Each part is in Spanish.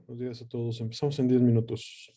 Buenos días a todos. Empezamos en 10 minutos.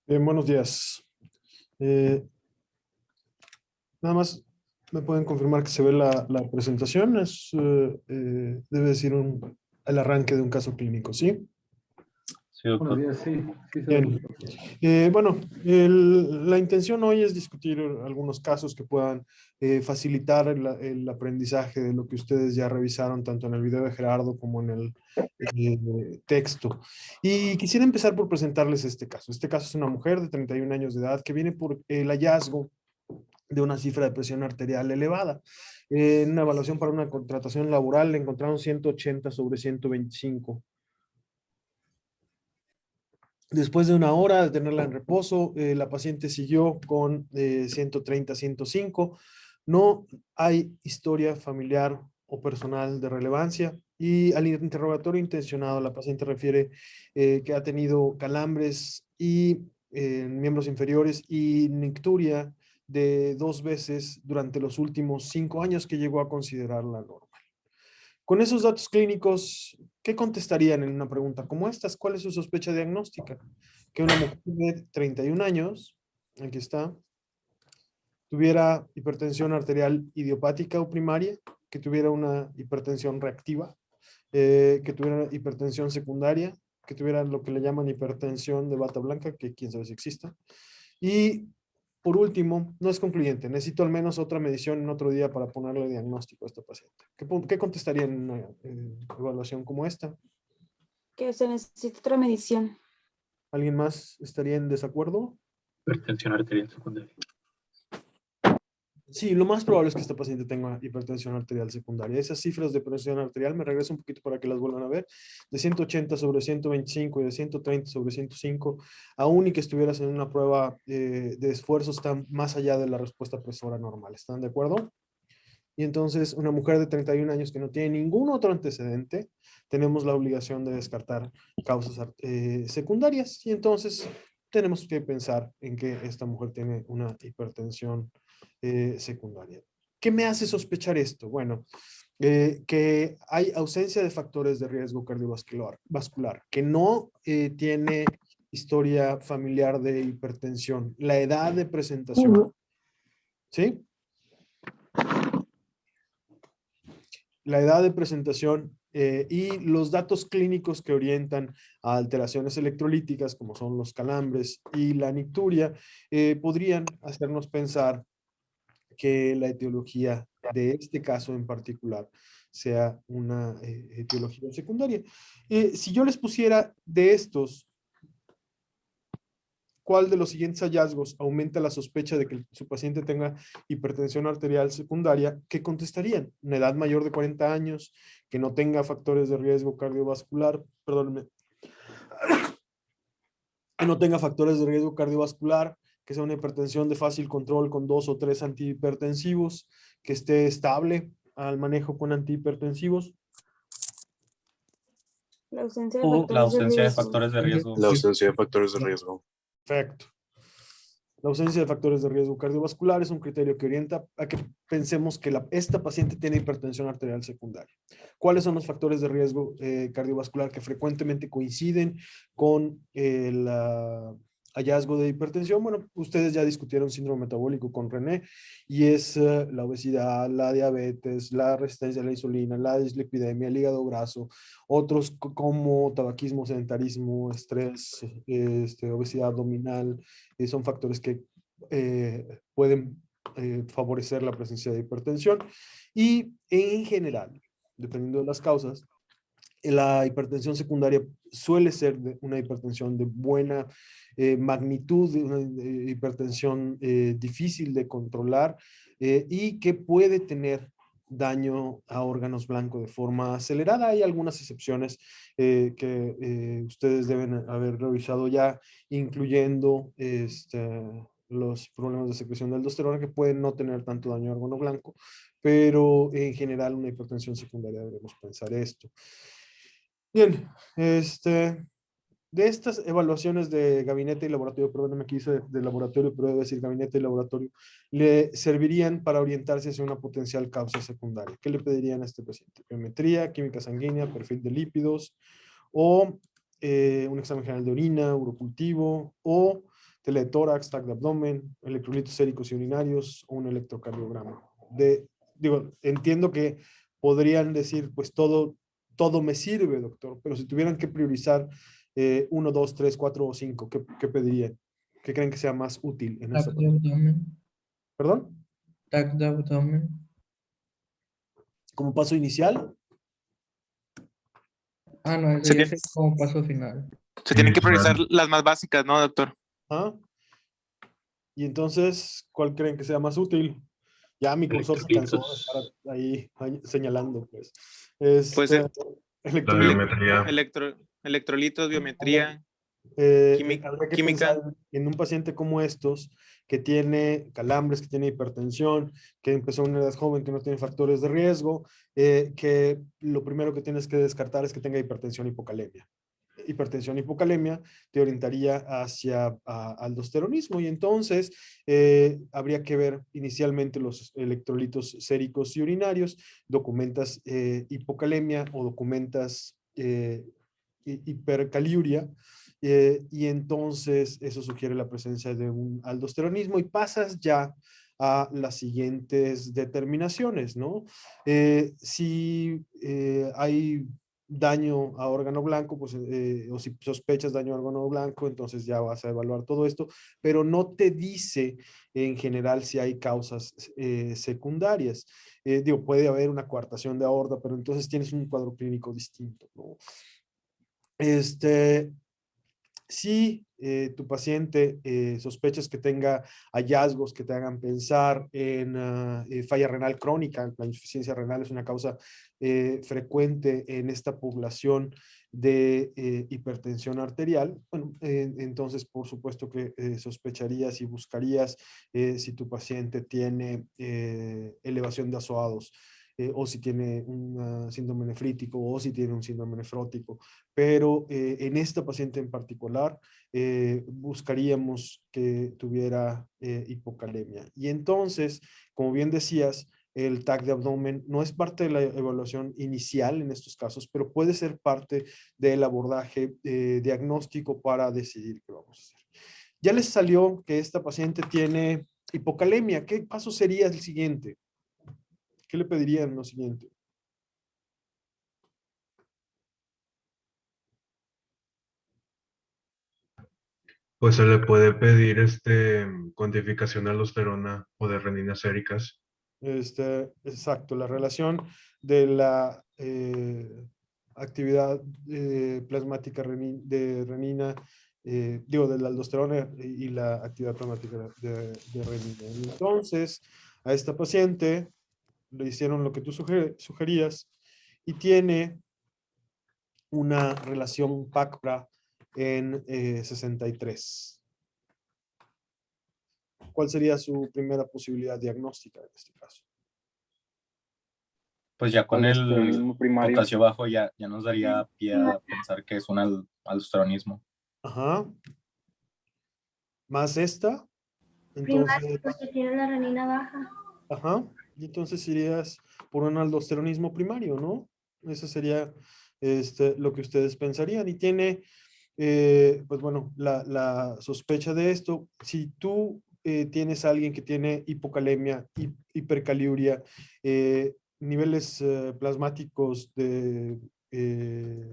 Bien, buenos días. Nada más me pueden confirmar que se ve la presentación. Debe decir el arranque de un caso clínico, ¿sí? Sí, Buenos doctor. días, sí, sí se Bien. ve. Bueno, la intención hoy es discutir algunos casos que puedan facilitar el aprendizaje de lo que ustedes ya revisaron, tanto en el video de Gerardo como en el texto. Y quisiera empezar por presentarles este caso. Este caso es una mujer de 31 años de edad que viene por el hallazgo de una cifra de presión arterial elevada. En una evaluación para una contratación laboral le encontraron 180 sobre 125. Después de una hora de tenerla en reposo, la paciente siguió con 130, 105. No hay historia familiar o personal de relevancia. Y al interrogatorio intencionado, la paciente refiere que ha tenido calambres y miembros inferiores y nicturia de 2 veces durante los últimos 5 años que llegó a considerarla normal. Con esos datos clínicos, ¿qué contestarían en una pregunta como estas? ¿Cuál es su sospecha diagnóstica? Que una mujer de 31 años, aquí está, tuviera hipertensión arterial idiopática o primaria, que tuviera una hipertensión reactiva, que tuviera hipertensión secundaria, que tuviera lo que le llaman hipertensión de bata blanca, que quién sabe si exista. Y por último, no es concluyente, necesito al menos otra medición en otro día para ponerle diagnóstico a esta paciente. ¿Qué contestaría en una evaluación como esta? Que se necesita otra medición. ¿Alguien más estaría en desacuerdo? Hipertensión arterial secundaria. Sí, lo más probable es que esta paciente tenga hipertensión arterial secundaria. Esas cifras de presión arterial, me regreso un poquito para que las vuelvan a ver, de 180 sobre 125 y de 130 sobre 105, aún y que estuvieras en una prueba de esfuerzo, están más allá de la respuesta presora normal. ¿Están de acuerdo? Y entonces, una mujer de 31 años que no tiene ningún otro antecedente, tenemos la obligación de descartar causas secundarias. Y entonces, tenemos que pensar en que esta mujer tiene una hipertensión secundaria. ¿Qué me hace sospechar esto? Bueno, que hay ausencia de factores de riesgo cardiovascular, que no tiene historia familiar de hipertensión, la edad de presentación, ¿sí? La edad de presentación y los datos clínicos que orientan a alteraciones electrolíticas, como son los calambres y la nicturia, podrían hacernos pensar que la etiología de este caso en particular sea una etiología secundaria. Si yo les pusiera de estos, ¿cuál de los siguientes hallazgos aumenta la sospecha de que su paciente tenga hipertensión arterial secundaria? ¿Qué contestarían? Una edad mayor de 40 años, que no tenga factores de riesgo cardiovascular, perdónenme, que no tenga factores de riesgo cardiovascular, que sea una hipertensión de fácil control con 2 o 3 antihipertensivos, que esté estable al manejo con antihipertensivos. La ausencia de O factores la ausencia de riesgo. factores de riesgo. La ausencia de factores de riesgo. Perfecto. La ausencia de factores de riesgo cardiovascular es un criterio que orienta a que pensemos que esta paciente tiene hipertensión arterial secundaria. ¿Cuáles son los factores de riesgo cardiovascular que frecuentemente coinciden con el hallazgo de hipertensión? Bueno, ustedes ya discutieron síndrome metabólico con René y es la obesidad, la diabetes, la resistencia a la insulina, la dislipidemia, el hígado graso, otros como tabaquismo, sedentarismo, estrés, obesidad abdominal, son factores que pueden favorecer la presencia de hipertensión. Y en general, dependiendo de las causas, la hipertensión secundaria suele ser una hipertensión de buena magnitud, una hipertensión difícil de controlar y que puede tener daño a órganos blancos de forma acelerada. Hay algunas excepciones que ustedes deben haber revisado ya, incluyendo los problemas de secreción de aldosterona que pueden no tener tanto daño a órgano blanco, pero en general una hipertensión secundaria debemos pensar esto. Bien, de estas evaluaciones de gabinete y laboratorio, perdóname que hice de laboratorio, pero debo decir gabinete y laboratorio, le servirían para orientarse hacia una potencial causa secundaria. ¿Qué le pedirían a este paciente? Biometría, química sanguínea, perfil de lípidos, o un examen general de orina, urocultivo, o teletórax, TAC de abdomen, electrolitos séricos y urinarios, o un electrocardiograma. Entiendo que podrían decir, pues todo me sirve, doctor, pero si tuvieran que priorizar 1, 2, 3, 4 o 5, ¿qué pedirían? ¿Qué creen que sea más útil en esta TAC de abdomen. ¿Perdón? TAC de abdomen. Como paso inicial. Ah, no, Se ese ya tiene, es como paso final. se tienen que priorizar las más básicas, ¿no, doctor? ¿Ah? Y entonces, ¿cuál creen que sea más útil? Ya mi cursor se cansó de estar ahí señalando, pues. Pues La biometría. electrolitos, biometría, Habría que química. pensar en un paciente como estos, que tiene calambres, que tiene hipertensión, que empezó en una edad joven, que no tiene factores de riesgo, que lo primero que tienes que descartar es que tenga hipertensión hipocalemia. hipertensión, hipocalemia, te orientaría hacia aldosteronismo. Y entonces habría que ver inicialmente los electrolitos séricos y urinarios, documentas hipocalemia o documentas hipercaliuria, y entonces eso sugiere la presencia de un aldosteronismo y pasas ya a las siguientes determinaciones, ¿no? Si hay daño a órgano blanco, pues, o si sospechas daño a órgano blanco, entonces ya vas a evaluar todo esto, pero no te dice en general si hay causas secundarias. Digo, puede haber una coartación de aorta, pero entonces tienes un cuadro clínico distinto, ¿no? Si tu paciente sospechas que tenga hallazgos que te hagan pensar en falla renal crónica, la insuficiencia renal es una causa frecuente en esta población de hipertensión arterial, bueno, entonces por supuesto que sospecharías y buscarías si tu paciente tiene elevación de azoados, o si tiene un síndrome nefrítico, o si tiene un síndrome nefrótico. Pero en esta paciente en particular buscaríamos que tuviera hipocalemia. Y entonces, como bien decías, el TAC de abdomen no es parte de la evaluación inicial en estos casos, pero puede ser parte del abordaje diagnóstico para decidir qué vamos a hacer. Ya les salió que esta paciente tiene hipocalemia. ¿Qué paso sería el siguiente? ¿Qué le pedirían lo siguiente? Pues se le puede pedir cuantificación de aldosterona o de reninas séricas. Exacto, la relación de la actividad plasmática de renina, digo, de la aldosterona y la actividad plasmática de renina. Entonces, a esta paciente le hicieron lo que tú sugerías y tiene una relación PAC-PRA en 63. ¿Cuál sería su primera posibilidad diagnóstica en este caso? Pues ya con el Aldosteronismo primario. potasio bajo ya nos daría pie a pensar que es un aldosteronismo. Ajá. Más esta. Entonces, Primario, porque tiene la renina baja. ajá. Y entonces irías por un aldosteronismo primario, ¿no? Eso sería lo que ustedes pensarían. Y tiene, pues bueno, la sospecha de esto. Si tú tienes a alguien que tiene hipocalemia, hipercaliuria, niveles plasmáticos de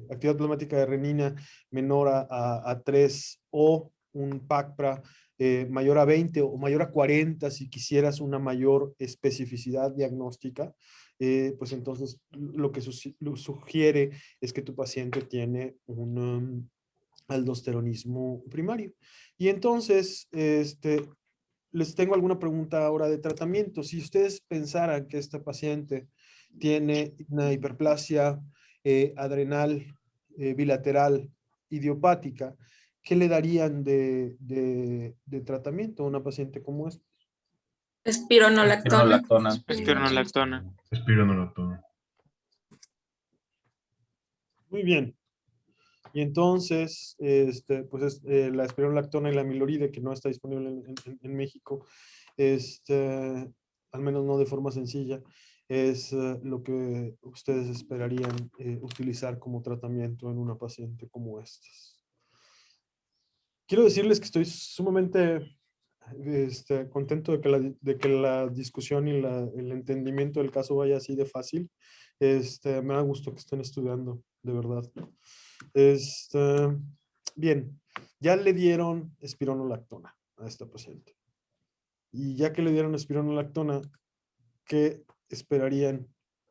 actividad plasmática de renina menor a 3 o un PAC-PRA mayor a 20 o mayor a 40 si quisieras una mayor especificidad diagnóstica, pues entonces lo que sugiere es que tu paciente tiene un aldosteronismo primario. Y entonces, les tengo alguna pregunta ahora de tratamiento. Si ustedes pensaran que esta paciente tiene una hiperplasia adrenal bilateral idiopática, ¿qué le darían de tratamiento a una paciente como esta? Espironolactona. Espironolactona. Espironolactona. Muy bien. Y entonces, pues la espironolactona y la amiloride, que no está disponible en México, al menos no de forma sencilla, es lo que ustedes esperarían utilizar como tratamiento en una paciente como esta. Quiero decirles que estoy sumamente contento de que la discusión y el entendimiento del caso vaya así de fácil. Me da gusto que estén estudiando, de verdad. Bien, ya le dieron espironolactona a esta paciente. Y ya que le dieron espironolactona, ¿qué esperarían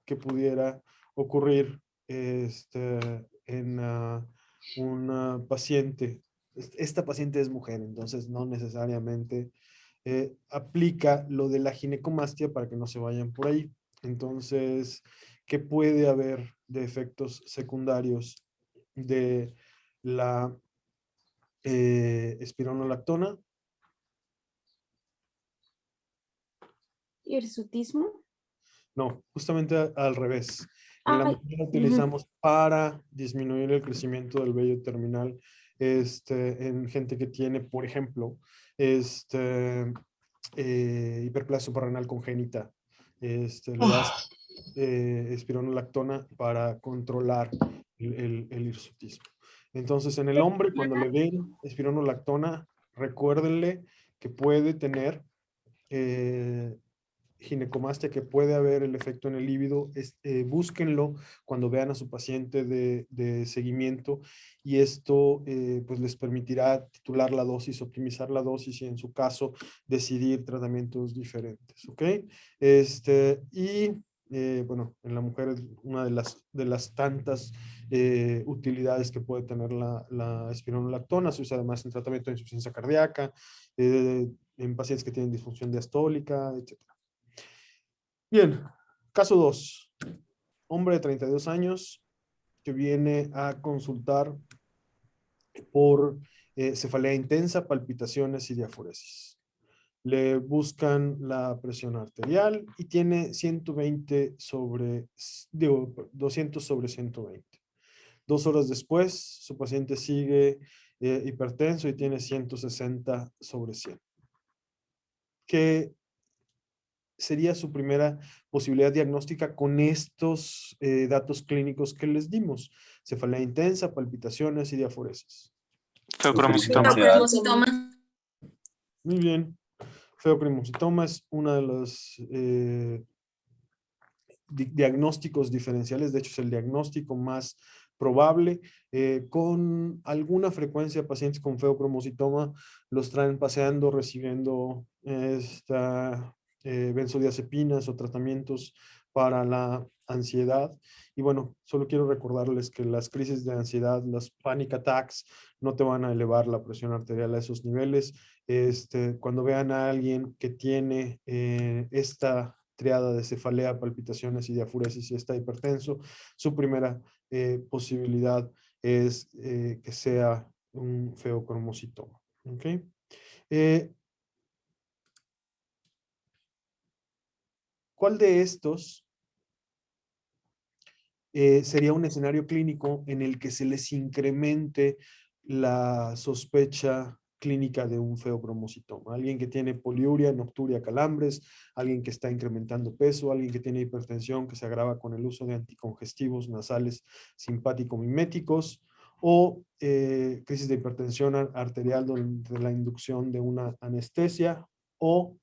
que pudiera ocurrir en una paciente? Esta paciente es mujer, entonces no necesariamente aplica lo de la ginecomastia para que no se vayan por ahí. Entonces, ¿qué puede haber de efectos secundarios de la espironolactona? ¿Hirsutismo? No, justamente al revés. En la Ay, mujer la utilizamos para disminuir el crecimiento del vello terminal en gente que tiene, por ejemplo, hiperplasia suprarrenal congénita. Le das espironolactona para controlar el hirsutismo. Entonces, en el hombre, cuando le den espironolactona, recuérdenle que puede tener ginecomastia, que puede haber el efecto en el líbido. Búsquenlo cuando vean a su paciente de seguimiento, y esto pues les permitirá titular la dosis, optimizar la dosis y, en su caso, decidir tratamientos diferentes, ¿ok? Bueno, en la mujer es una de las tantas utilidades que puede tener la espironolactona. Se usa además en tratamiento de insuficiencia cardíaca, en pacientes que tienen disfunción diastólica, etc. Bien, caso 2. Hombre de 32 años que viene a consultar por cefalea intensa, palpitaciones y diaforesis. Le buscan la presión arterial y tiene 200 sobre 120. 2 horas después, su paciente sigue hipertenso y tiene 160 sobre 100. ¿Qué sería su primera posibilidad diagnóstica con estos datos clínicos que les dimos? Cefalea intensa, palpitaciones y diaforesis. Feocromocitoma. Muy bien. Feocromocitoma es una de los diagnósticos diferenciales. De hecho, es el diagnóstico más probable. Con alguna frecuencia, pacientes con feocromocitoma los traen paseando, recibiendo benzodiazepinas o tratamientos para la ansiedad. Y bueno, solo quiero recordarles que las crisis de ansiedad, las panic attacks, no te van a elevar la presión arterial a esos niveles. Cuando vean a alguien que tiene esta triada de cefalea, palpitaciones y diafuresis y está hipertenso, su primera posibilidad es que sea un feocromocitoma. ¿Ok? ¿Cuál de estos sería un escenario clínico en el que se les incremente la sospecha clínica de un feocromocitoma? Alguien que tiene poliuria, nocturia, calambres, alguien que está incrementando peso, alguien que tiene hipertensión que se agrava con el uso de anticongestivos nasales simpático-miméticos, o crisis de hipertensión arterial durante la inducción de una anestesia, o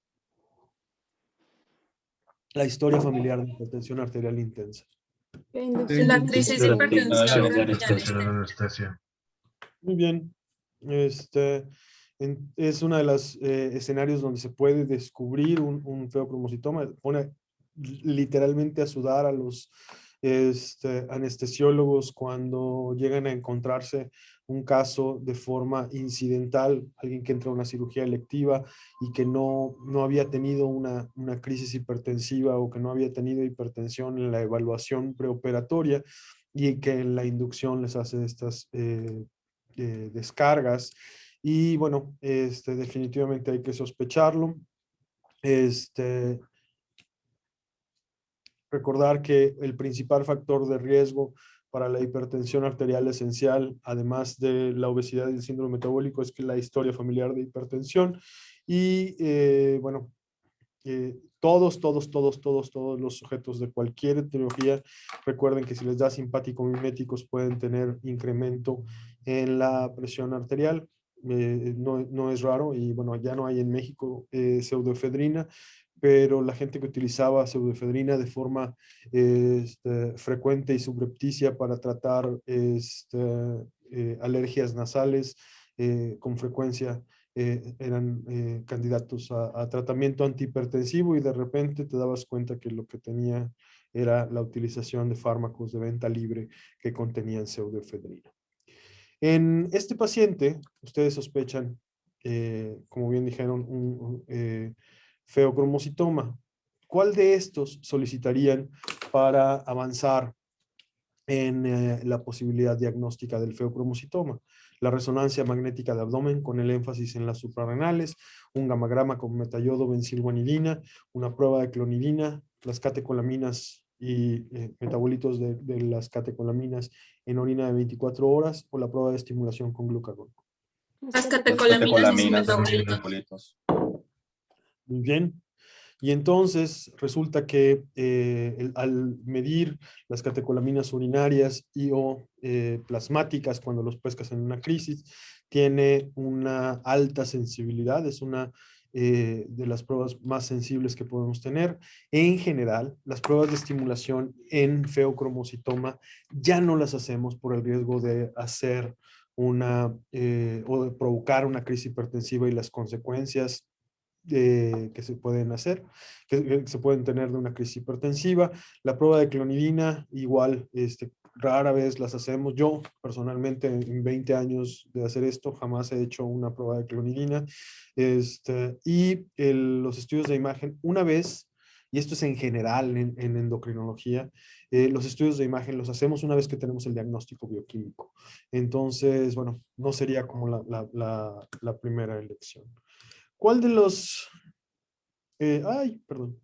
la historia familiar de hipertensión arterial intensa. La crisis de hipertensión de Anestesia. Anestesia. Muy bien. Es una de los escenarios donde se puede descubrir un feocromocitoma. Pone literalmente a sudar a los anestesiólogos cuando llegan a encontrarse un caso de forma incidental, alguien que entra a una cirugía electiva y que no había tenido una crisis hipertensiva, o que no había tenido hipertensión en la evaluación preoperatoria, y que en la inducción les hace estas descargas. Y bueno, definitivamente hay que sospecharlo. Recordar que el principal factor de riesgo para la hipertensión arterial esencial, además de la obesidad y el síndrome metabólico, es que la historia familiar de hipertensión. Y bueno, todos los sujetos de cualquier etiología, recuerden que si les da simpático-miméticos pueden tener incremento en la presión arterial. No es raro, y bueno, ya no hay en México pseudoefedrina, pero la gente que utilizaba pseudoefedrina de forma frecuente y subrepticia para tratar alergias nasales, con frecuencia eran candidatos a tratamiento antihipertensivo, y de repente te dabas cuenta que lo que tenía era la utilización de fármacos de venta libre que contenían pseudoefedrina. En este paciente, ustedes sospechan, como bien dijeron, un feocromocitoma. ¿Cuál de estos solicitarían para avanzar en la posibilidad diagnóstica del feocromocitoma? La resonancia magnética de abdomen con el énfasis en las suprarrenales, un gamagrama con metayodo benzilguanidina, una prueba de clonidina, las catecolaminas y metabolitos de las catecolaminas en orina de 24 horas o la prueba de estimulación con glucagón. Las catecolaminas y sus Catecolaminas y metabolitos. metabolitos. Muy bien. Y entonces resulta que al medir las catecolaminas urinarias y o plasmáticas cuando los pescas en una crisis, tiene una alta sensibilidad, es una de las pruebas más sensibles que podemos tener. En general, las pruebas de estimulación en feocromocitoma ya no las hacemos por el riesgo de hacer una o de provocar una crisis hipertensiva y las consecuencias que se pueden hacer, que se pueden tener de una crisis hipertensiva. La prueba de clonidina, igual, rara vez las hacemos. Yo, personalmente, en 20 años de hacer esto, jamás he hecho una prueba de clonidina. Los estudios de imagen, una vez, y esto es en general en endocrinología, los estudios de imagen los hacemos una vez que tenemos el diagnóstico bioquímico. Entonces, bueno, no sería como la primera elección. ¿Cuál de los... perdón.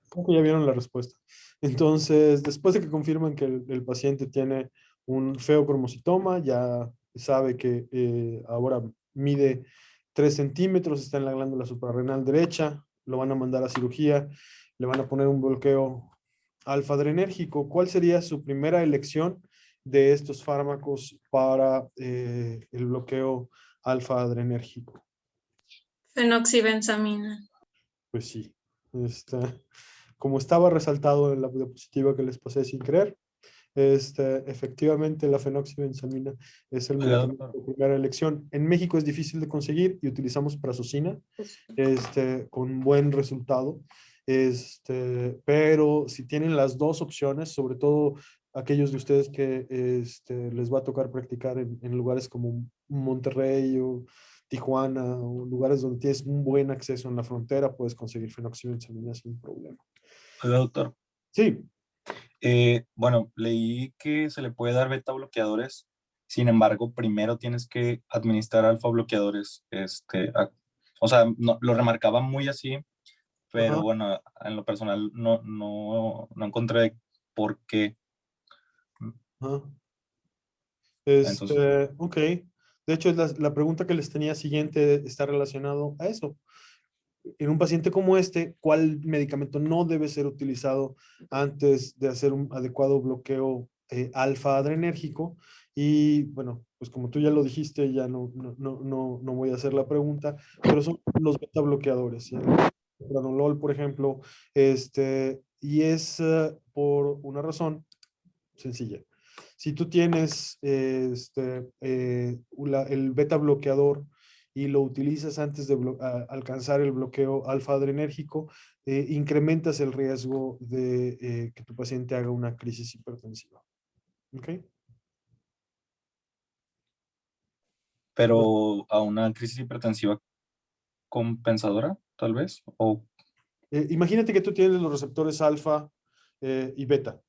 Creo que ya vieron la respuesta. Entonces, después de que confirman que el paciente tiene un feocromocitoma, ya sabe que ahora mide 3 centímetros, está en la glándula suprarrenal derecha, lo van a mandar a cirugía, le van a poner un bloqueo alfa-adrenérgico. ¿Cuál sería su primera elección de estos fármacos para el bloqueo alfa-adrenérgico? Fenoxibenzamina. Pues sí, como estaba resaltado en la diapositiva que les pasé sin creer, efectivamente la fenoxibenzamina es el medicamento de primera elección. En México es difícil de conseguir y utilizamos prazosina, con buen resultado. Pero si tienen las dos opciones, sobre todo aquellos de ustedes que les va a tocar practicar en lugares como Monterrey o Tijuana, o lugares donde tienes un buen acceso en la frontera, puedes conseguir fenoxibenzamina sin problema. Hola, doctor. Sí. Bueno, leí que se le puede dar beta bloqueadores, sin embargo, primero tienes que administrar alfa bloqueadores. O sea, lo remarcaba muy así, pero Ajá. bueno, en lo personal no encontré por qué. Ajá. Entonces, Ok. De hecho, la pregunta que les tenía siguiente está relacionado a eso. En un paciente como ¿cuál medicamento no debe ser utilizado antes de hacer un adecuado bloqueo alfa-adrenérgico? Y bueno, pues como tú ya lo dijiste, ya no voy a hacer la pregunta, pero son los beta bloqueadores, ¿sí? El pranolol, por ejemplo, y es por una razón sencilla. Si tú tienes el beta bloqueador y lo utilizas antes de alcanzar el bloqueo alfa-adrenérgico, incrementas el riesgo de que tu paciente haga una crisis hipertensiva. ¿Ok? pero a una crisis hipertensiva compensadora, tal vez, o Imagínate que tú tienes los receptores alfa y beta,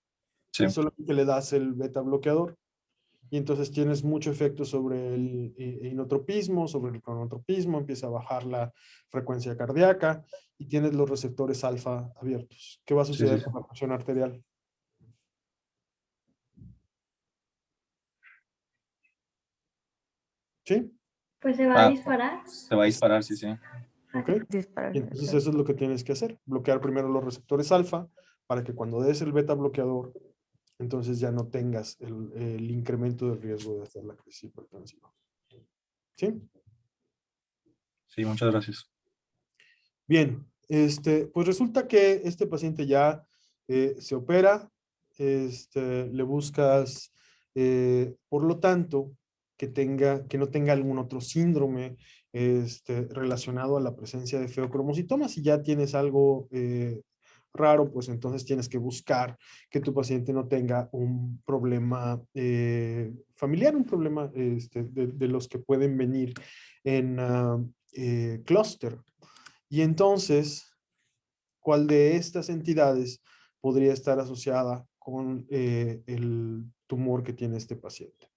sí. y solamente le das el beta bloqueador. Y entonces tienes mucho efecto sobre el inotropismo, sobre el cronotropismo, empieza a bajar la frecuencia cardíaca y tienes los receptores alfa abiertos. ¿Qué va a suceder con la presión arterial? ¿Sí? Pues se va a disparar. Se va a disparar, sí. ¿Ok? Y entonces eso es lo que tienes que hacer. Bloquear primero los receptores alfa para que cuando des el beta bloqueador, entonces ya no tengas el incremento del riesgo de hacer la crisis hipertensiva. ¿Sí? Sí, muchas gracias. Bien, pues resulta que este paciente ya se opera, le buscas, por lo tanto, que no tenga algún otro síndrome relacionado a la presencia de feocromocitoma. Si ya tienes algo raro, pues entonces tienes que buscar que tu paciente no tenga un problema familiar, un problema de los que pueden venir en clúster. Y entonces, ¿cuál de estas entidades podría estar asociada con el tumor que tiene este paciente?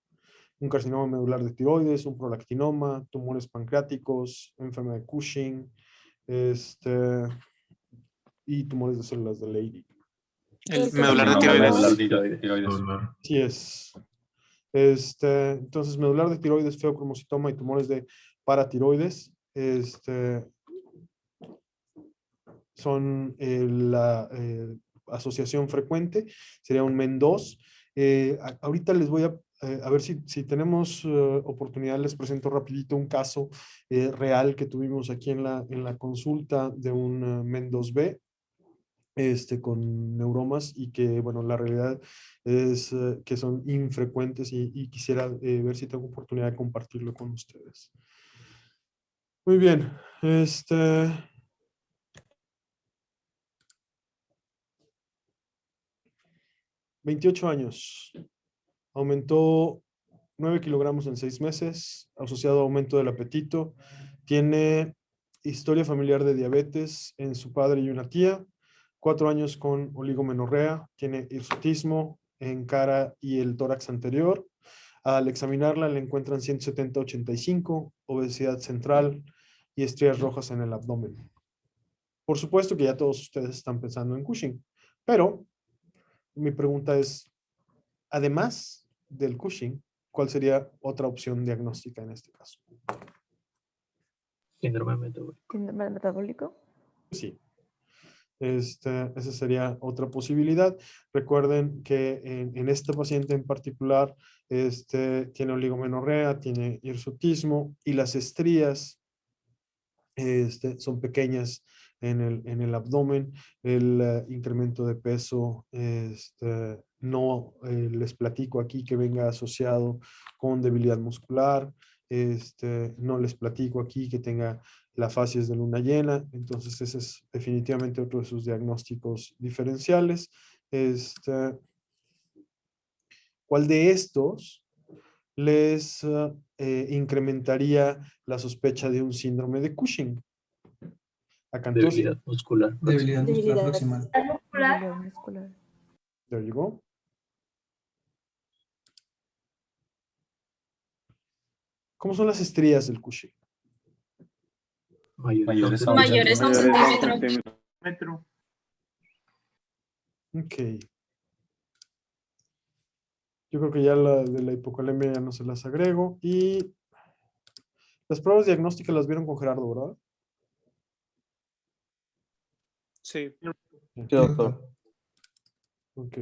Un carcinoma medular de tiroides, un prolactinoma, tumores pancreáticos, enfermedad de Cushing, y tumores de células de Leydig. El Sí, medular de sí, tiroides. Medular de tiroides. Medular. Sí es. Entonces, medular de tiroides, feocromocitoma y tumores de paratiroides son la asociación frecuente, sería un MEN2. Ahorita les voy a ver si tenemos oportunidad, les presento rapidito un caso real que tuvimos aquí en la consulta de un MEN2B. Con neuromas y que, bueno, la realidad es que son infrecuentes y quisiera ver si tengo oportunidad de compartirlo con ustedes. Muy bien, 28 años, aumentó 9 kilogramos en 6 meses, asociado a aumento del apetito, tiene historia familiar de diabetes en su padre y una tía, 4 años con oligomenorrea, tiene hirsutismo en cara y el tórax anterior. Al examinarla le encuentran 170-85, obesidad central y estrías rojas en el abdomen. Por supuesto que ya todos ustedes están pensando en Cushing, pero mi pregunta es, además del Cushing, ¿cuál sería otra opción diagnóstica en este caso? Síndrome metabólico. ¿Síndrome metabólico? Sí. Esa sería otra posibilidad. Recuerden que en este paciente en particular tiene oligomenorrea, tiene hirsutismo y las estrías son pequeñas en el abdomen. El incremento de peso no les platico aquí que venga asociado con debilidad muscular. No les platico aquí que tenga la facies de luna llena. Entonces ese es definitivamente otro de sus diagnósticos diferenciales. ¿Cuál de estos les incrementaría la sospecha de un síndrome de Cushing? Acantosis. Debilidad muscular. Debilidad muscular Debilidad. proximal. muscular. Debilidad muscular. There you go. ¿Cómo son las estrías del Cushing? Mayores a Mayores a un centímetro. Ok. Yo creo que ya la de la hipocalemia ya no se las agrego. Y las pruebas diagnósticas las vieron con Gerardo, ¿verdad? Sí. Sí, doctor. Ok.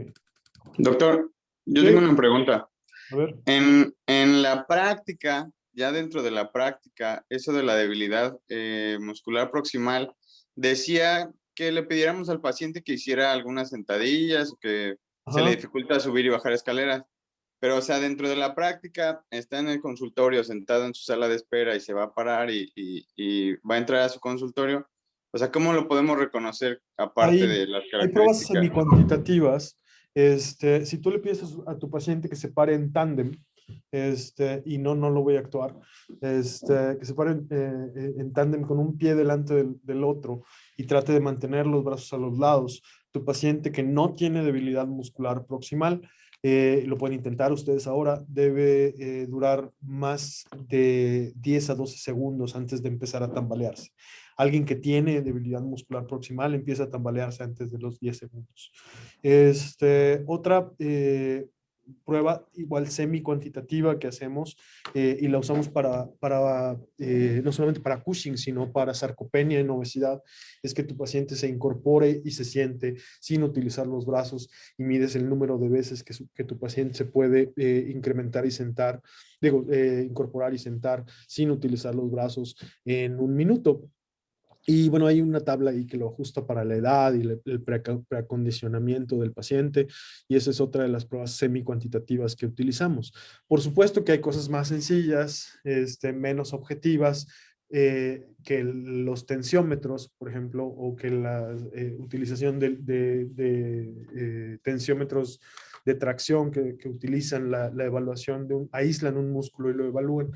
Doctor, yo Sí. tengo una pregunta. A ver. En la práctica, ya dentro de la práctica, eso de la debilidad muscular proximal, decía que le pidiéramos al paciente que hiciera algunas sentadillas, que se le Ajá. dificulta subir y bajar escaleras. Pero, o sea, dentro de la práctica, está en el consultorio, sentado en su sala de espera y se va a parar y va a entrar a su consultorio. O sea, ¿cómo lo podemos reconocer aparte de las Hay pruebas características? semicuantitativas. Si tú le pides a tu paciente que se pare en tándem, y no lo voy a actuar, que se pare en tándem con un pie delante del otro y trate de mantener los brazos a los lados. Tu paciente que no tiene debilidad muscular proximal, lo pueden intentar ustedes ahora, debe durar más de 10 a 12 segundos antes de empezar a tambalearse. Alguien que tiene debilidad muscular proximal empieza a tambalearse antes de los 10 segundos. Otra prueba igual semi-cuantitativa que hacemos y la usamos para no solamente para Cushing, sino para sarcopenia en obesidad, es que tu paciente se incorpore y se siente sin utilizar los brazos y mides el número de veces que tu paciente se puede incrementar y sentar, incorporar y sentar sin utilizar los brazos en un minuto. Y bueno, hay una tabla ahí que lo ajusta para la edad y el preacondicionamiento del paciente, y esa es otra de las pruebas semi-cuantitativas que utilizamos. Por supuesto que hay cosas más sencillas, menos objetivas, que los tensiómetros, por ejemplo, o que la utilización de tensiómetros de tracción que utilizan la evaluación aíslan un músculo y lo evalúan.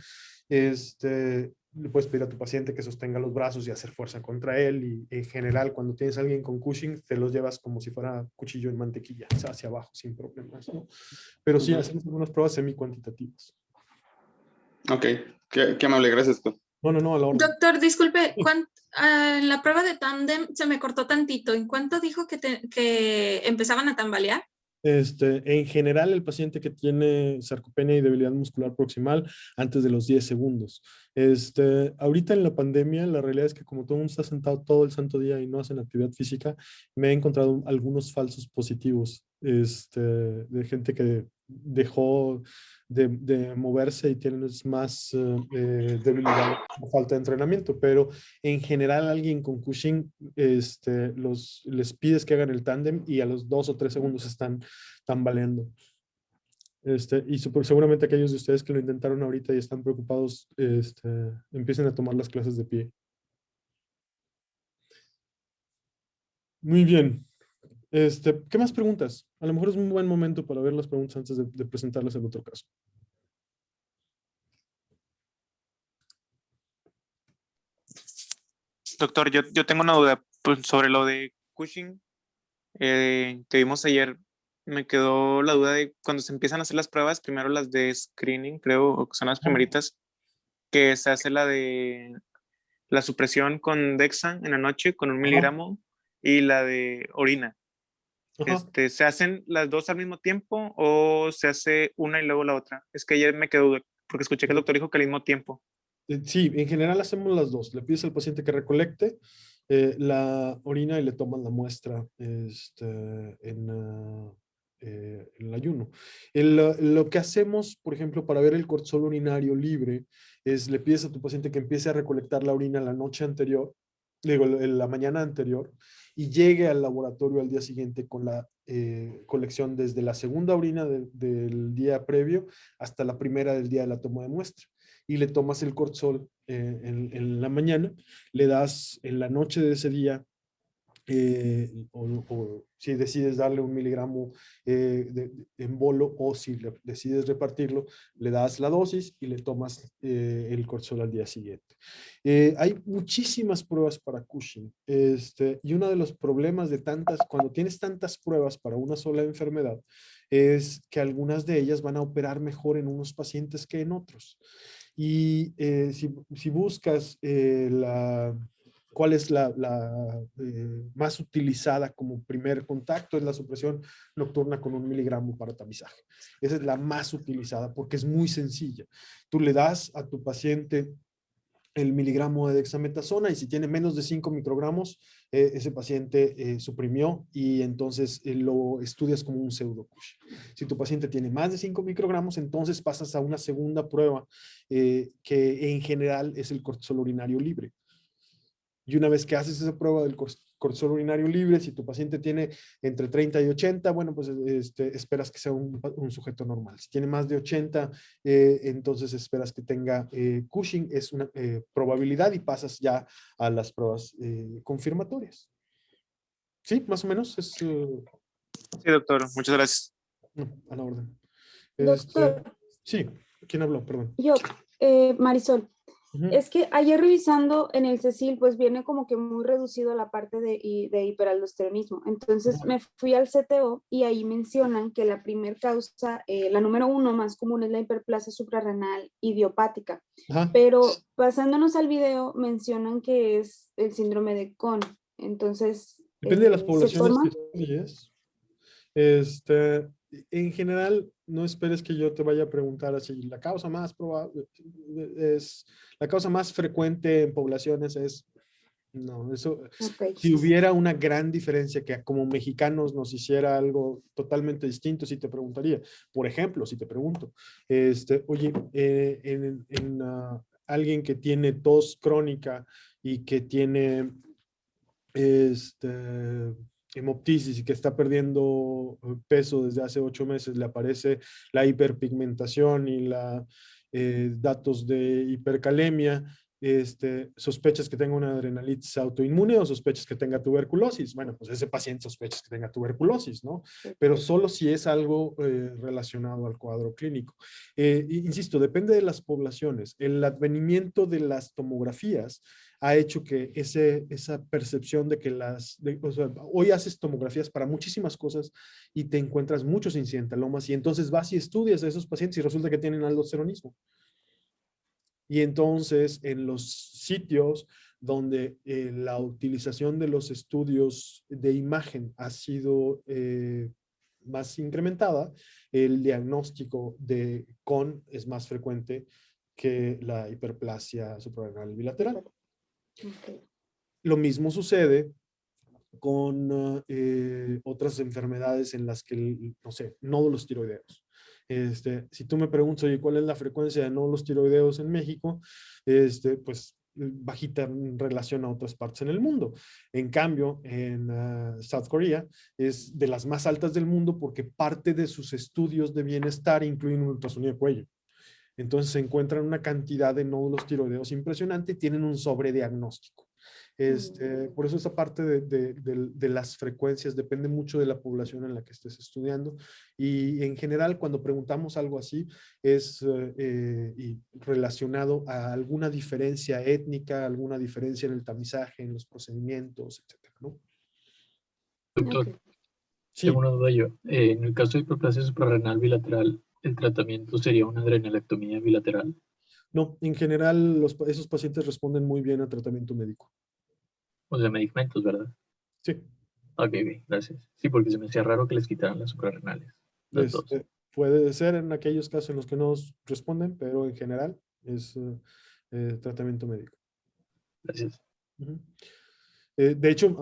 Le puedes pedir a tu paciente que sostenga los brazos y hacer fuerza contra él, y en general cuando tienes a alguien con Cushing te los llevas como si fuera cuchillo en mantequilla, o sea, hacia abajo sin problemas, ¿no? Pero sí hacemos algunas pruebas semi-cuantitativas. Ok, qué amable, gracias. No, a la orden. Doctor, disculpe, en la prueba de tándem se me cortó tantito. ¿En cuánto dijo que empezaban a tambalear? En general, el paciente que tiene sarcopenia y debilidad muscular proximal antes de los 10 segundos. Ahorita en la pandemia, la realidad es que como todo el mundo está sentado todo el santo día y no hacen actividad física, me he encontrado algunos falsos positivos de gente que dejó de moverse y tienen más debilidad o falta de entrenamiento, pero en general alguien con Cushing les pides que hagan el tándem y a los 2 o 3 segundos están tambaleando. Y seguramente aquellos de ustedes que lo intentaron ahorita y están preocupados, empiecen a tomar las clases de pie. Muy bien. ¿Qué más preguntas? A lo mejor es un buen momento para ver las preguntas antes de presentarles el otro caso. Doctor, yo tengo una duda pues, sobre lo de Cushing que vimos ayer. Me quedó la duda de cuando se empiezan a hacer las pruebas, primero las de screening, creo, o que son las primeritas, que se hace la de la supresión con Dexa en la noche, con 1 miligramo, y la de orina. ¿Se hacen las dos al mismo tiempo o se hace una y luego la otra? Es que ayer me quedó, porque escuché que el doctor dijo que al mismo tiempo. Sí, en general hacemos las dos. Le pides al paciente que recolecte la orina y le toman la muestra en el ayuno. Lo que hacemos, por ejemplo, para ver el cortisol urinario libre, es le pides a tu paciente que empiece a recolectar la orina la noche anterior, la mañana anterior, y llegue al laboratorio al día siguiente con la colección desde la segunda orina del día previo hasta la primera del día de la toma de muestra. Y le tomas el cortisol en la mañana, le das en la noche de ese día, o si decides darle 1 miligramo en bolo, o si decides repartirlo, le das la dosis y le tomas el cortisol al día siguiente. Hay muchísimas pruebas para Cushing, y uno de los problemas cuando tienes tantas pruebas para una sola enfermedad, es que algunas de ellas van a operar mejor en unos pacientes que en otros. Y si buscas cuál es la más utilizada como primer contacto, es la supresión nocturna con 1 miligramo para tamizaje. Esa es la más utilizada porque es muy sencilla. Tú le das a tu paciente el miligramo de dexametasona y si tiene menos de 5 microgramos, ese paciente suprimió y entonces lo estudias como un pseudo-Cushing. Si tu paciente tiene más de 5 microgramos, entonces pasas a una segunda prueba que en general es el cortisol urinario libre. Y una vez que haces esa prueba del cortisol urinario libre, si tu paciente tiene entre 30 y 80, bueno, pues esperas que sea un sujeto normal. Si tiene más de 80, entonces esperas que tenga Cushing, es una probabilidad y pasas ya a las pruebas confirmatorias. ¿Sí? Más o menos es... Sí, doctor. Muchas gracias. No, a la orden. Doctor. Sí, ¿quién habló? Perdón. Yo, Marisol. Es que ayer revisando en el CECIL, pues viene como que muy reducido la parte de hiperaldosteronismo. Entonces me fui al CTO y ahí mencionan que la primer causa, la número 1 más común es la hiperplasia suprarrenal idiopática. Pero pasándonos al video, mencionan que es el síndrome de Cohn. Entonces, depende de las poblaciones que estudies. En general, no esperes que yo te vaya a preguntar así. La causa más probable la causa más frecuente en poblaciones es, no, eso, si hubiera una gran diferencia que como mexicanos nos hiciera algo totalmente distinto, sí te preguntaría. Por ejemplo, si te pregunto, oye, alguien que tiene tos crónica y que tiene hemoptisis y que está perdiendo peso desde hace 8 meses, le aparece la hiperpigmentación y datos de hipercalemia, sospechas que tenga una adrenalitis autoinmune o sospechas que tenga tuberculosis. Bueno, pues ese paciente sospechas que tenga tuberculosis, ¿no? Pero solo si es algo relacionado al cuadro clínico. Insisto, depende de las poblaciones. El advenimiento de las tomografías ha hecho que esa percepción de que o sea, hoy haces tomografías para muchísimas cosas y te encuentras muchos incidentalomas y entonces vas y estudias a esos pacientes y resulta que tienen aldosteronismo. Y entonces en los sitios donde la utilización de los estudios de imagen ha sido más incrementada, el diagnóstico de CON es más frecuente que la hiperplasia suprarrenal bilateral. Ok. Lo mismo sucede con otras enfermedades en las que, no sé, nódulos tiroideos. Si tú me preguntas, oye, ¿cuál es la frecuencia de nódulos tiroideos en México? Pues bajita en relación a otras partes en el mundo. En cambio, en South Korea es de las más altas del mundo porque parte de sus estudios de bienestar incluyen un ultrasonido de cuello. Entonces se encuentran una cantidad de nódulos tiroideos impresionante y tienen un sobrediagnóstico. Por eso esa parte de las frecuencias depende mucho de la población en la que estés estudiando. Y en general, cuando preguntamos algo así, es relacionado a alguna diferencia étnica, alguna diferencia en el tamizaje, en los procedimientos, etcétera, ¿no? Doctor, Sí. tengo una duda yo. En el caso de hiperplasia suprarrenal bilateral, ¿el tratamiento sería una adrenalectomía bilateral? No, en general esos pacientes responden muy bien a tratamiento médico. O sea, medicamentos, ¿verdad? Sí. Ok, bien, gracias. Sí, porque se me hacía raro que les quitaran las suprarrenales. Las dos. Puede ser en aquellos casos en los que no responden, pero en general es tratamiento médico. Gracias. De hecho,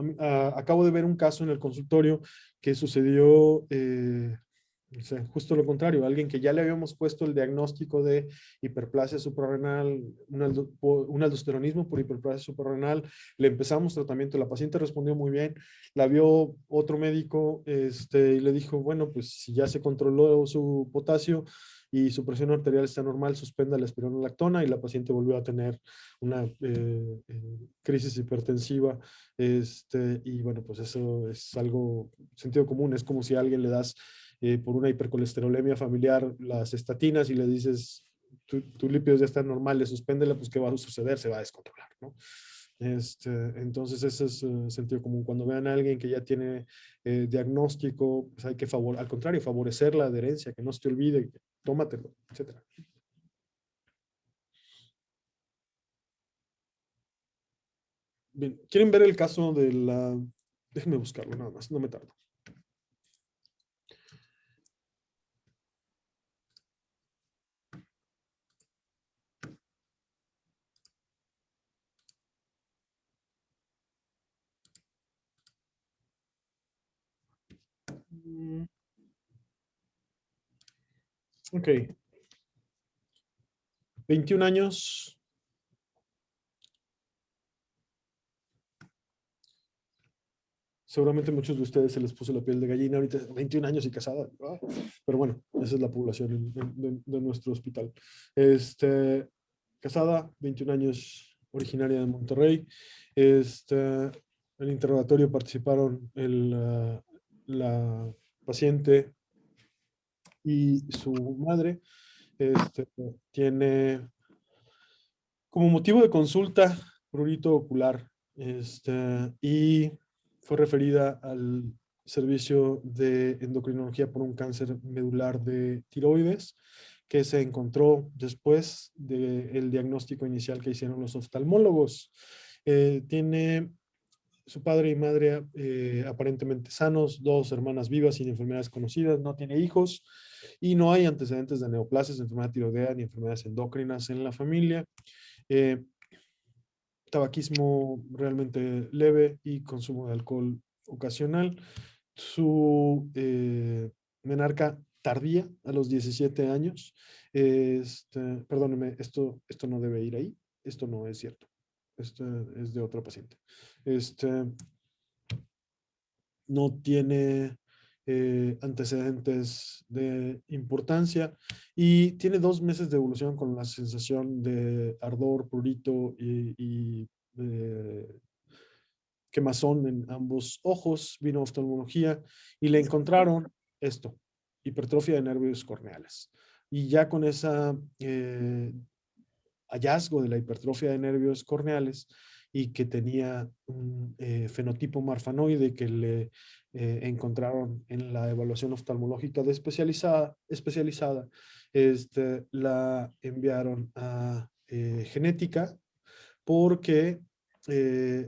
acabo de ver un caso en el consultorio que sucedió, o sea, justo lo contrario, alguien que ya le habíamos puesto el diagnóstico de hiperplasia suprarrenal, un aldosteronismo por hiperplasia suprarrenal, le empezamos tratamiento, la paciente respondió muy bien, la vio otro médico y le dijo, bueno, pues si ya se controló su potasio y su presión arterial está normal, suspenda la espironolactona, y la paciente volvió a tener una crisis hipertensiva. Y bueno, pues eso es algo sentido común, es como si a alguien le das por una hipercolesterolemia familiar las estatinas y le dices, tus lípidos ya están normales, suspéndela, pues ¿qué va a suceder? Se va a descontrolar, ¿no? Entonces ese es sentido común. Cuando vean a alguien que ya tiene diagnóstico, pues hay que al contrario, favorecer la adherencia, que no se te olvide, tómatelo, etcétera. Bien, ¿quieren ver el caso de la... Déjenme buscarlo nada más, no me tardo. Ok. 21 años. Seguramente muchos de ustedes se les puso la piel de gallina ahorita, 21 años y casada. Pero bueno, esa es la población de nuestro hospital. Casada, 21 años, originaria de Monterrey. En el interrogatorio participaron la paciente y su madre. Tiene como motivo de consulta prurito ocular, y fue referida al servicio de endocrinología por un cáncer medular de tiroides que se encontró después del diagnóstico inicial que hicieron los oftalmólogos. Tiene su padre y madre aparentemente sanos, 2 hermanas vivas sin enfermedades conocidas, no tiene hijos y no hay antecedentes de neoplasias, enfermedad tiroidea ni enfermedades endócrinas en la familia. Tabaquismo realmente leve y consumo de alcohol ocasional. Su menarca tardía a los 17 años. Perdóneme, esto no debe ir ahí. Esto no es cierto. Esto es de otra paciente. No tiene antecedentes de importancia y tiene 2 meses de evolución con la sensación de ardor, prurito y quemazón en ambos ojos. Vino a oftalmología y le encontraron esto, hipertrofia de nervios corneales. Y ya con esa hallazgo de la hipertrofia de nervios corneales y que tenía un fenotipo marfanoide que le encontraron en la evaluación oftalmológica especializada, la enviaron a genética porque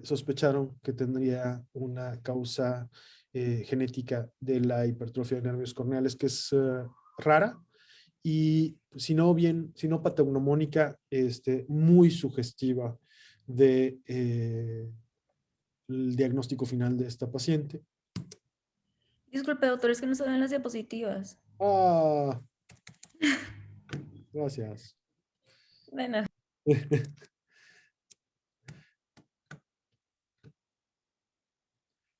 sospecharon que tendría una causa genética de la hipertrofia de nervios corneales, que es rara, y si no patognomónica, muy sugestiva de el diagnóstico final de esta paciente. Disculpe, doctor, es que no se ven las diapositivas. Ah, gracias. De nada.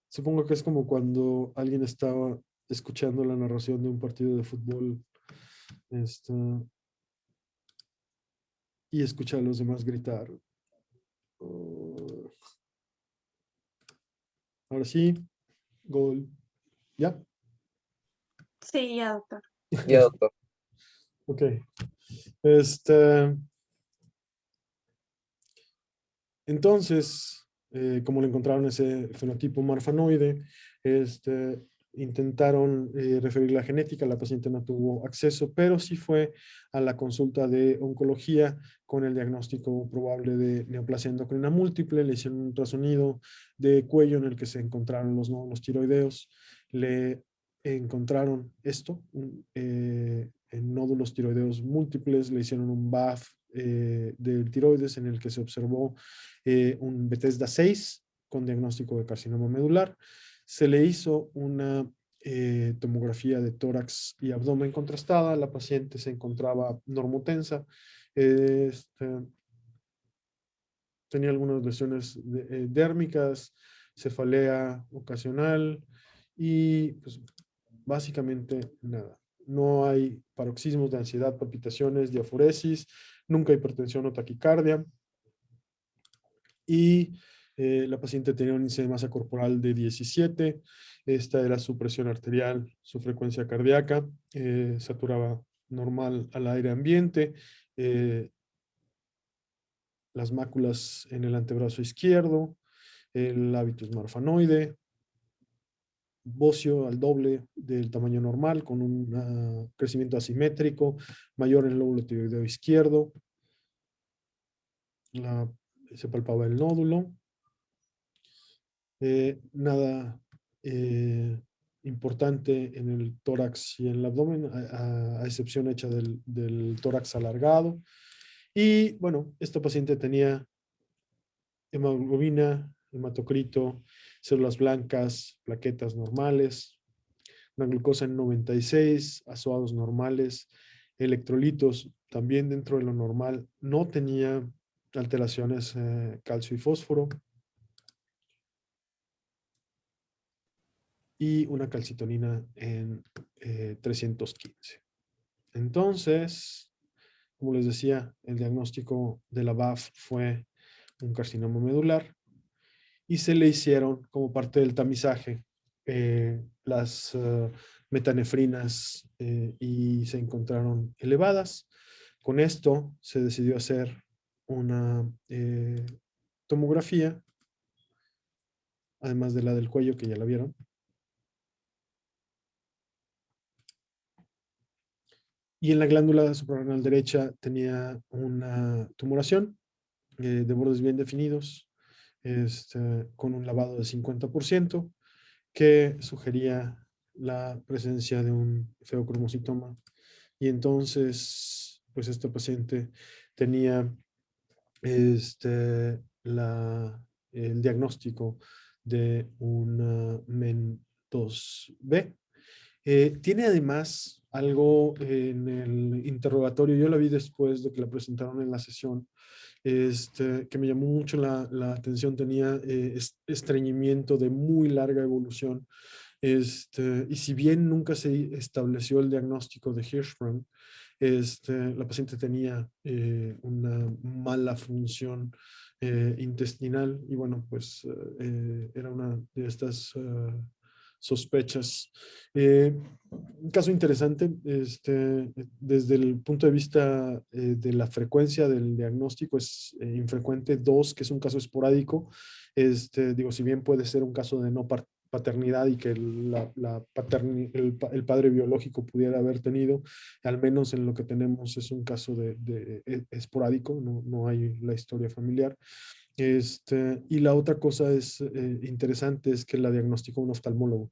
Supongo que es como cuando alguien estaba escuchando la narración de un partido de fútbol y escucha a los demás gritar. Ahora sí, gol. ¿Ya? Sí, ya, doctor. Ya, doctor. Ok. Entonces, como le encontraron ese fenotipo marfanoide, intentaron referir la genética, la paciente no tuvo acceso, pero sí fue a la consulta de oncología con el diagnóstico probable de neoplasia endocrina múltiple, le hicieron un ultrasonido de cuello en el que se encontraron los nódulos tiroideos, le encontraron esto, en nódulos tiroideos múltiples, le hicieron un BAF del tiroides en el que se observó un Bethesda 6 con diagnóstico de carcinoma medular. Se le hizo una tomografía de tórax y abdomen contrastada. La paciente se encontraba normotensa. Tenía algunas lesiones dérmicas, cefalea ocasional y pues básicamente nada. No hay paroxismos de ansiedad, palpitaciones, diaforesis, nunca hipertensión o taquicardia. Y la paciente tenía un índice de masa corporal de 17. Esta era su presión arterial, su frecuencia cardíaca, saturaba normal al aire ambiente, las máculas en el antebrazo izquierdo, el hábitus marfanoide, bocio al doble del tamaño normal, con un crecimiento asimétrico, mayor en el lóbulo tiroideo izquierdo. Se palpaba el nódulo. Nada importante en el tórax y en el abdomen, a excepción hecha del tórax alargado. Y bueno, esta paciente tenía hemoglobina, hematocrito, células blancas, plaquetas normales, una glucosa en 96, azoados normales, electrolitos también dentro de lo normal, no tenía alteraciones calcio y fósforo, y una calcitonina en 315. Entonces, como les decía, el diagnóstico de la BAF fue un carcinoma medular y se le hicieron como parte del tamizaje las metanefrinas y se encontraron elevadas. Con esto se decidió hacer una tomografía, además de la del cuello que ya la vieron. Y en la glándula suprarrenal derecha tenía una tumoración de bordes bien definidos, con un lavado de 50%, que sugería la presencia de un feocromocitoma. Y entonces, pues esta paciente tenía el diagnóstico de una MEN2B. Tiene además algo en el interrogatorio, yo la vi después de que la presentaron en la sesión, que me llamó mucho la atención. Tenía estreñimiento de muy larga evolución, y si bien nunca se estableció el diagnóstico de Hirschsprung, la paciente tenía una mala función intestinal, y bueno, pues era una de estas sospechas. Un caso interesante, desde el punto de vista de la frecuencia del diagnóstico, es infrecuente. 2, que es un caso esporádico. Digo, si bien puede ser un caso de no paternidad y que el padre biológico pudiera haber tenido, al menos en lo que tenemos es un caso esporádico, no hay la historia familiar. Y la otra cosa interesante es que la diagnosticó un oftalmólogo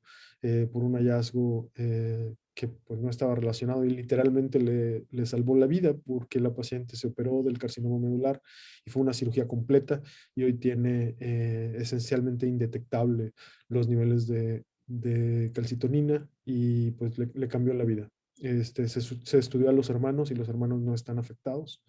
por un hallazgo que pues, no estaba relacionado y literalmente le salvó la vida porque la paciente se operó del carcinoma medular y fue una cirugía completa y hoy tiene esencialmente indetectable los niveles de calcitonina y pues le cambió la vida. Se estudió a los hermanos y los hermanos no están afectados.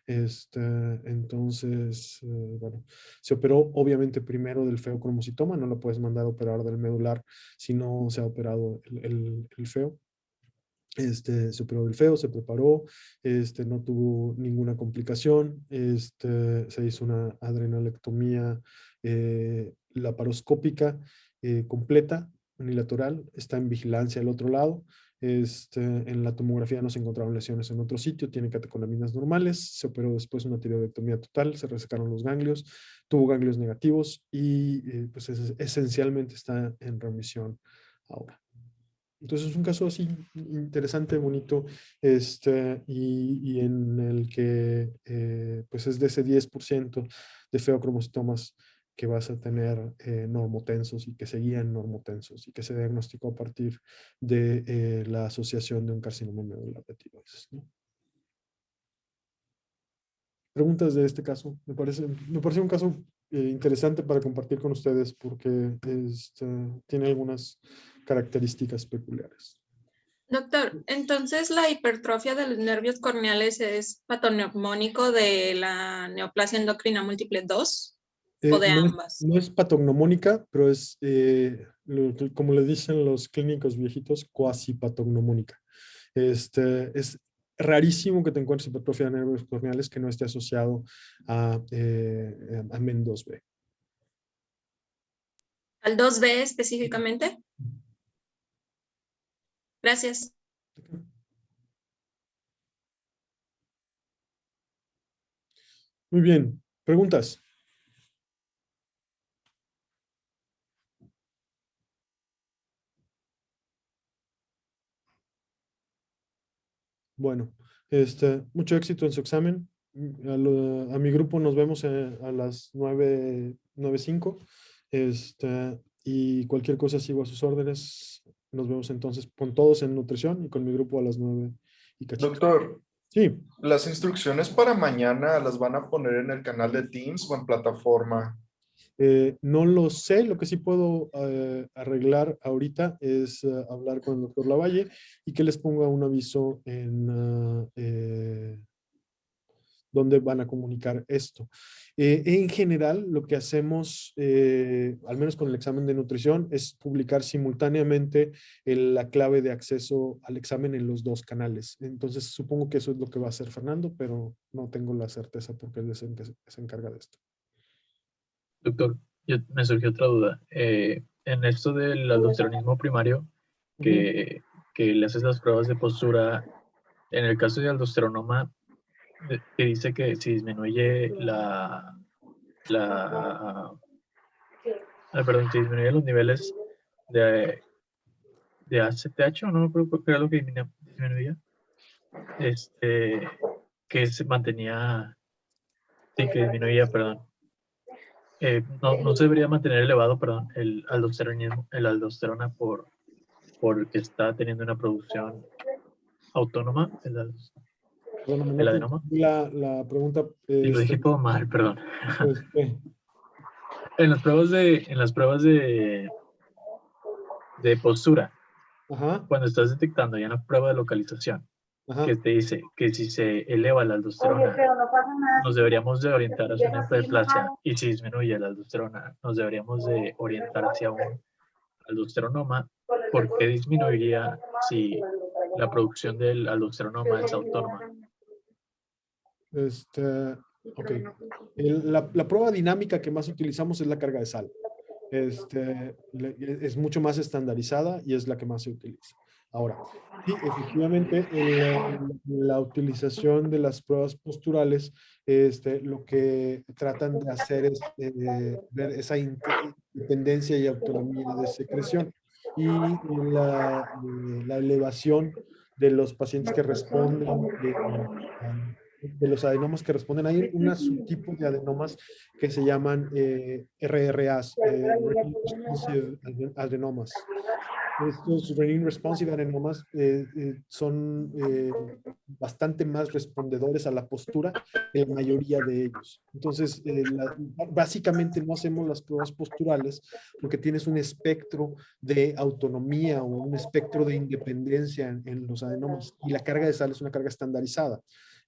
Entonces, bueno, se operó obviamente primero del feocromocitoma, no lo puedes mandar a operar del medular si no se ha operado el feo. Se operó del feo, se preparó, no tuvo ninguna complicación, se hizo una adrenalectomía laparoscópica completa, unilateral, está en vigilancia al otro lado. En la tomografía no se encontraron lesiones en otro sitio, tiene catecolaminas normales, se operó después una tiroidectomía total, se resecaron los ganglios, tuvo ganglios negativos y pues esencialmente está en remisión ahora. Entonces es un caso así interesante, bonito, y en el que pues es de ese 10% de feocromocitomas que vas a tener normotensos y que seguían normotensos y que se diagnosticó a partir de la asociación de un carcinoma medular de tiroides, ¿no? Preguntas de este caso. Me parece un caso interesante para compartir con ustedes porque tiene algunas características peculiares. Doctor, entonces la hipertrofia de los nervios corneales es patognomónico de la neoplasia endocrina múltiple 2 o de ambas. No es patognomónica, pero es, como le dicen los clínicos viejitos, cuasi patognomónica. Es rarísimo que te encuentres hipertrofia de nervios corneales que no esté asociado a MEN2B. ¿Al 2B específicamente? Gracias. Muy bien. ¿Preguntas? Bueno, mucho éxito en su examen. A mi grupo nos vemos a las 9:05. Y cualquier cosa sigo a sus órdenes. Nos vemos entonces con todos en nutrición y con mi grupo a las 9 y cachito. Doctor, sí. ¿Las instrucciones para mañana las van a poner en el canal de Teams o en plataforma? No lo sé, lo que sí puedo arreglar ahorita es hablar con el doctor Lavalle y que les ponga un aviso en dónde van a comunicar esto. En general, lo que hacemos, al menos con el examen de nutrición, es publicar simultáneamente la clave de acceso al examen en los dos canales. Entonces, supongo que eso es lo que va a hacer Fernando, pero no tengo la certeza porque él se encarga de esto. Doctor, me surgió otra duda. En esto del aldosteronismo primario, que le haces las pruebas de postura, en el caso de aldosteronoma, que dice que si disminuye si disminuye los niveles de ACTH, o no me acuerdo qué era lo que disminuía, que se mantenía, sí, que disminuía, perdón. No se debería mantener elevado, perdón, el aldosterona porque está teniendo una producción autónoma, el adenoma. La pregunta... lo dije todo mal, perdón. En las pruebas de postura, cuando estás detectando ya una prueba de localización, que te dice que si se eleva la aldosterona, nos deberíamos de orientar hacia una hiperplasia, y si disminuye la aldosterona, nos deberíamos de orientar hacia un aldosteronoma. ¿Por qué disminuiría si la producción del aldosteronoma es autónoma? Ok. La prueba dinámica que más utilizamos es la carga de sal. Es mucho más estandarizada y es la que más se utiliza. Ahora, sí, efectivamente, la utilización de las pruebas posturales, lo que tratan de hacer es ver esa dependencia y autonomía de secreción. Y la elevación de los pacientes que responden, de los adenomas que responden. Hay un subtipo de adenomas que se llaman RRAs, Renin Responsive Adenomas. Estos Renin Responsive Adenomas son bastante más respondedores a la postura que la mayoría de ellos. Entonces, básicamente no hacemos las pruebas posturales porque tienes un espectro de autonomía o un espectro de independencia en los adenomas, y la carga de sal es una carga estandarizada.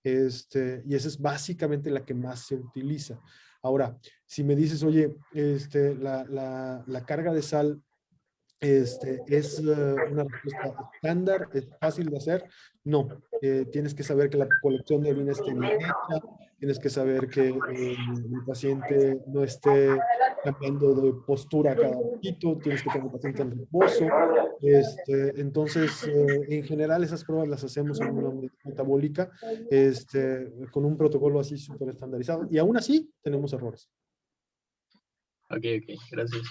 Y esa es básicamente la que más se utiliza. Ahora, si me dices, oye, la carga de sal es una respuesta estándar, es fácil de hacer, no. Tienes que saber que la colección de orina esté bien hecha, tienes que saber que el paciente no esté cambiando de postura cada poquito, tienes que tener el paciente en reposo. Entonces, en general, esas pruebas las hacemos en una metabólica, con un protocolo así súper estandarizado, y aún así tenemos errores. Ok, gracias.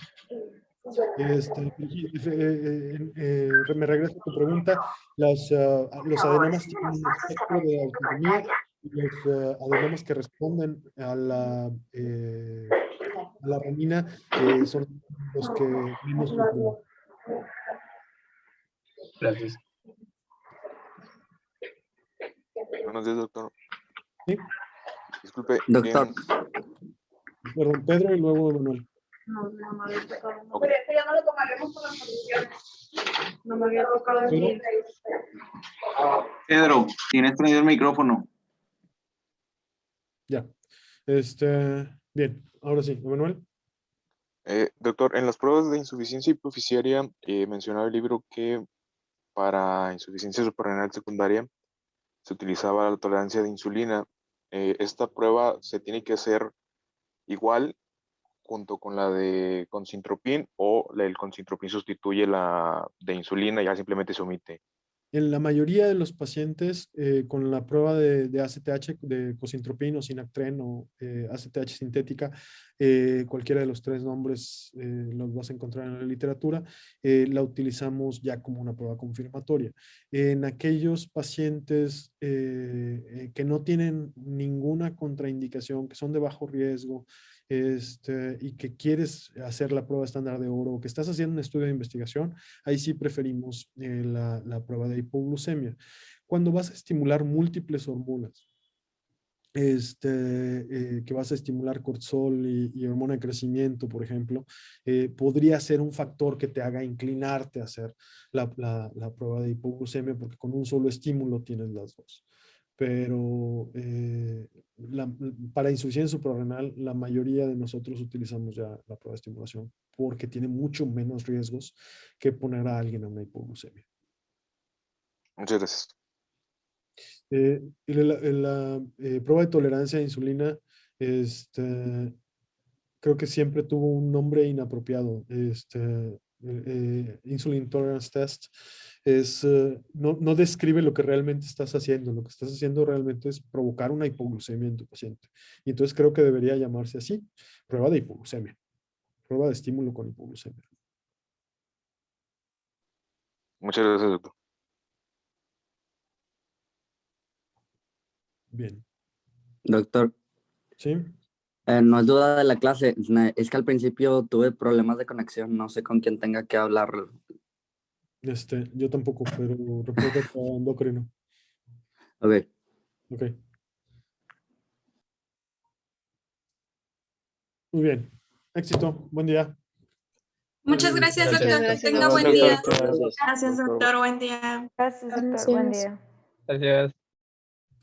Me regreso a tu pregunta. Los adenomas tienen un espectro de autonomía, y los adenomas que responden a la renina son los que menos sufren. Gracias. Buenos días, doctor. ¿Sí? Disculpe. Doctor. Perdón, Pedro y luego Manuel. No me había tocado. Pero es que ya no lo tomaremos por las condiciones. No me había tocado el día. Pedro, tienes prendido el micrófono. Ya. Bien, ahora sí, Manuel. Doctor, en las pruebas de insuficiencia hipoficiaria mencionaba el libro que para insuficiencia suprarrenal secundaria se utilizaba la tolerancia de insulina. Esta prueba se tiene que hacer igual junto con la de concintropin, o el concintropin sustituye la de insulina y ya simplemente se omite. En la mayoría de los pacientes con la prueba de ACTH, de concintropin o Synactren o ACTH sintética, cualquiera de los tres nombres los vas a encontrar en la literatura, la utilizamos ya como una prueba confirmatoria. En aquellos pacientes que no tienen ninguna contraindicación, que son de bajo riesgo, y que quieres hacer la prueba estándar de oro, o que estás haciendo un estudio de investigación, ahí sí preferimos la prueba de hipoglucemia. Cuando vas a estimular múltiples hormonas, que vas a estimular cortisol y hormona de crecimiento, por ejemplo, podría ser un factor que te haga inclinarte a hacer la prueba de hipoglucemia, porque con un solo estímulo tienes las dos. Pero para insuficiencia suprarrenal, la mayoría de nosotros utilizamos ya la prueba de estimulación porque tiene mucho menos riesgos que poner a alguien a una hipoglucemia. Muchas gracias. La prueba de tolerancia a insulina, creo que siempre tuvo un nombre inapropiado. Insulin Tolerance Test no describe lo que realmente estás haciendo. Lo que estás haciendo realmente es provocar una hipoglucemia en tu paciente. Y entonces creo que debería llamarse así: prueba de hipoglucemia. Prueba de estímulo con hipoglucemia. Muchas gracias, doctor. Bien. Doctor. Sí. No es duda de la clase, es que al principio tuve problemas de conexión, no sé con quién tenga que hablar. Yo tampoco, pero reporta a endocrino. A ver. Ok. Muy bien. Éxito. Buen día. Muchas gracias, doctor. Que tenga buen día. Gracias, doctor. Buen día. Gracias, doctor. Buen día. Gracias.